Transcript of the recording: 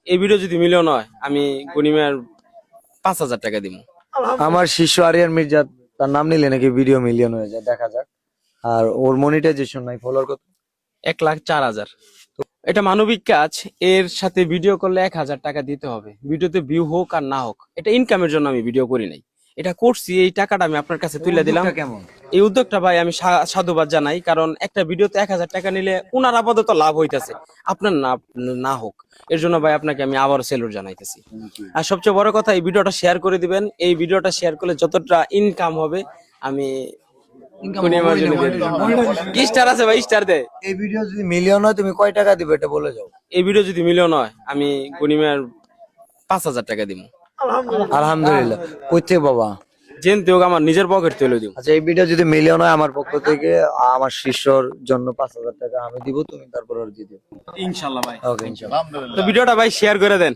এই ভিডিও যদি মিলিয়ন হয় আমি গনিমের 5,000 টাকা দিব। আমার শিষ্য আরিয়ান মির্জা, তার নাম নিলে নাকি ভিডিও মিলিয়ন হয়ে যায়, দেখা যাক। আর ওর মনিটাইজেশন নাই, ফলোয়ার কত? 1,04,000। এটা মানবিক কাজ, এর সাথে ভিডিও করলে 1,000 টাকা দিতে হবে। ভিডিওতে ভিউ হোক আর না হোক, এটা ইনকামের জন্য আমি ভিডিও করি নাই, এটা করছি। এই টাকাটা আমি আপনার কাছে তুলে দিলাম। উদ্যোগটা কেমন? এই উদ্যোগটা ভাই আমি সাধুবাদ জানাই, কারণ একটা ভিডিওতে 1,000 টাকা নিলে উনার আপাতত লাভ হইতাছে, আপনার না না হোক। এর জন্য ভাই আপনাকে আমি আবার সেলুট জানাইতেছি। আর সবচেয়ে বড় কথা, এই ভিডিওটা শেয়ার করে দিবেন। এই ভিডিওটা শেয়ার করলে যতটা ইনকাম হবে আমি স্টার আছে ভাই, স্টার দেয়। এই ভিডিও যদি মিলিয়ন হয় তুমি কয় টাকা দিবে এটা বলে যাও। এই ভিডিও যদি মিলিয়ন হয় আমি গনিমের 5,000 টাকা দিব। আলহামদুলিল্লাহ। কইতে বাবা, যেনতে হোক আমার নিজের পকেট তুলে দিব। আচ্ছা এই ভিডিও যদি মিলিয়ন হয় আমার পক্ষ থেকে আমার শিষ্যর জন্য 5,000 টাকা আমি দিব, তুমি তারপর আর দিয়ে দিও। ইনশাল্লাহ ভাই। ওকে ইনশাআল্লাহ। তো ভিডিওটা ভাই শেয়ার করে দেন।